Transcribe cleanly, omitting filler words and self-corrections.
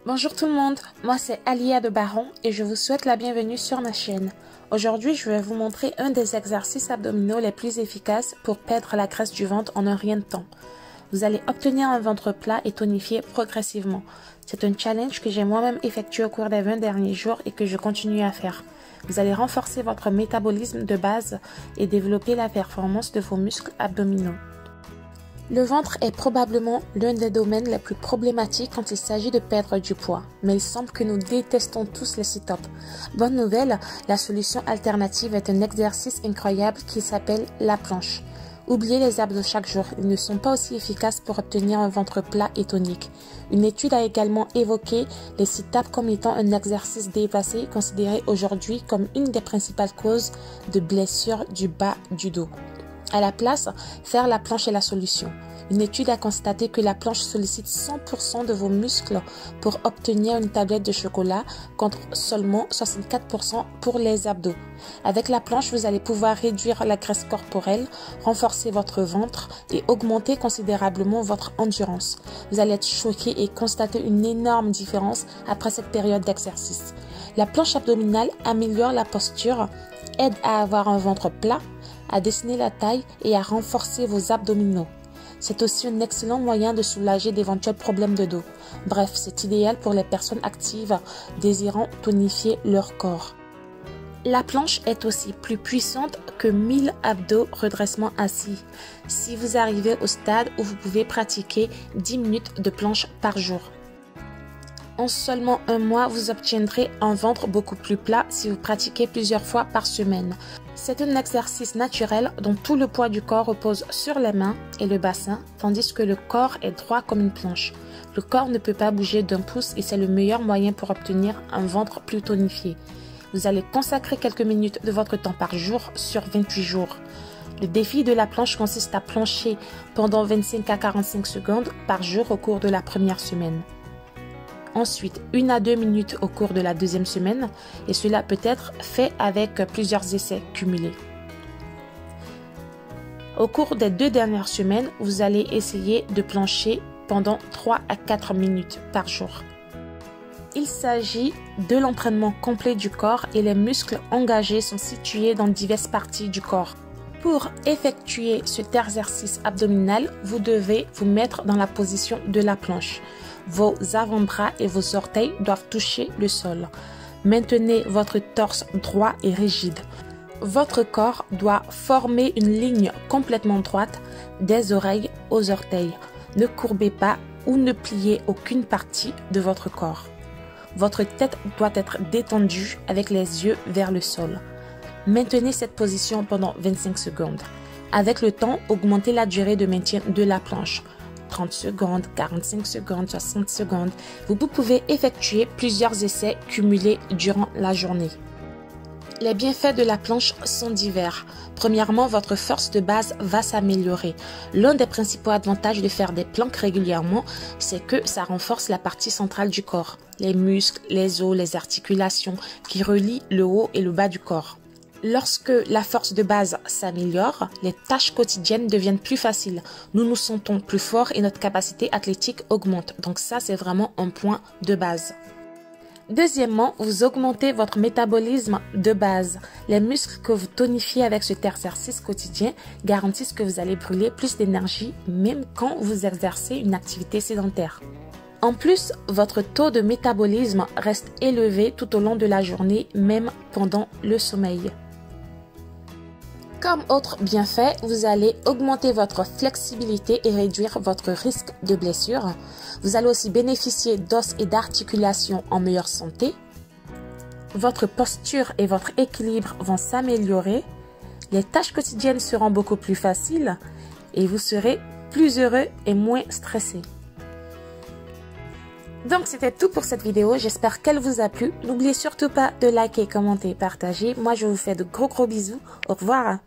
Bonjour tout le monde, moi c'est Alia de Baron et je vous souhaite la bienvenue sur ma chaîne. Aujourd'hui, je vais vous montrer un des exercices abdominaux les plus efficaces pour perdre la graisse du ventre en un rien de temps. Vous allez obtenir un ventre plat et tonifié progressivement. C'est un challenge que j'ai moi-même effectué au cours des 20 derniers jours et que je continue à faire. Vous allez renforcer votre métabolisme de base et développer la performance de vos muscles abdominaux. Le ventre est probablement l'un des domaines les plus problématiques quand il s'agit de perdre du poids, mais il semble que nous détestons tous les sit-ups. Bonne nouvelle, la solution alternative est un exercice incroyable qui s'appelle la planche. Oubliez les abdos chaque jour, ils ne sont pas aussi efficaces pour obtenir un ventre plat et tonique. Une étude a également évoqué les sit-ups comme étant un exercice déplacé considéré aujourd'hui comme une des principales causes de blessures du bas du dos. À la place, faire la planche est la solution. Une étude a constaté que la planche sollicite 100% de vos muscles pour obtenir une tablette de chocolat contre seulement 64% pour les abdos. Avec la planche, vous allez pouvoir réduire la graisse corporelle, renforcer votre ventre et augmenter considérablement votre endurance. Vous allez être choqué et constater une énorme différence après cette période d'exercice. La planche abdominale améliore la posture, aide à avoir un ventre plat, à dessiner la taille et à renforcer vos abdominaux. C'est aussi un excellent moyen de soulager d'éventuels problèmes de dos. Bref, c'est idéal pour les personnes actives désirant tonifier leur corps. La planche est aussi plus puissante que 1000 abdos redressement assis. Si vous arrivez au stade où vous pouvez pratiquer 10 minutes de planche par jour. En seulement un mois, vous obtiendrez un ventre beaucoup plus plat si vous pratiquez plusieurs fois par semaine. C'est un exercice naturel dont tout le poids du corps repose sur les mains et le bassin, tandis que le corps est droit comme une planche. Le corps ne peut pas bouger d'un pouce et c'est le meilleur moyen pour obtenir un ventre plus tonifié. Vous allez consacrer quelques minutes de votre temps par jour sur 28 jours. Le défi de la planche consiste à plancher pendant 25 à 45 secondes par jour au cours de la première semaine. Ensuite, 1 à 2 minutes au cours de la deuxième semaine et cela peut être fait avec plusieurs essais cumulés. Au cours des 2 dernières semaines, vous allez essayer de plancher pendant 3 à 4 minutes par jour. Il s'agit de l'entraînement complet du corps et les muscles engagés sont situés dans diverses parties du corps. Pour effectuer cet exercice abdominal, vous devez vous mettre dans la position de la planche. Vos avant-bras et vos orteils doivent toucher le sol. Maintenez votre torse droit et rigide. Votre corps doit former une ligne complètement droite des oreilles aux orteils. Ne courbez pas ou ne pliez aucune partie de votre corps. Votre tête doit être détendue avec les yeux vers le sol. Maintenez cette position pendant 25 secondes. Avec le temps, augmentez la durée de maintien de la planche. 30 secondes, 45 secondes, 60 secondes. Vous pouvez effectuer plusieurs essais cumulés durant la journée. Les bienfaits de la planche sont divers. Premièrement, votre force de base va s'améliorer. L'un des principaux avantages de faire des planques régulièrement, c'est que ça renforce la partie centrale du corps, les muscles, les os, les articulations qui relient le haut et le bas du corps. Lorsque la force de base s'améliore, les tâches quotidiennes deviennent plus faciles. Nous nous sentons plus forts et notre capacité athlétique augmente. Donc ça, c'est vraiment un point de base. Deuxièmement, vous augmentez votre métabolisme de base. Les muscles que vous tonifiez avec cet exercice quotidien garantissent que vous allez brûler plus d'énergie même quand vous exercez une activité sédentaire. En plus, votre taux de métabolisme reste élevé tout au long de la journée, même pendant le sommeil. Comme autre bienfait, vous allez augmenter votre flexibilité et réduire votre risque de blessure. Vous allez aussi bénéficier d'os et d'articulations en meilleure santé. Votre posture et votre équilibre vont s'améliorer. Les tâches quotidiennes seront beaucoup plus faciles et vous serez plus heureux et moins stressé. Donc c'était tout pour cette vidéo, j'espère qu'elle vous a plu. N'oubliez surtout pas de liker, commenter, partager. Moi je vous fais de gros bisous, au revoir.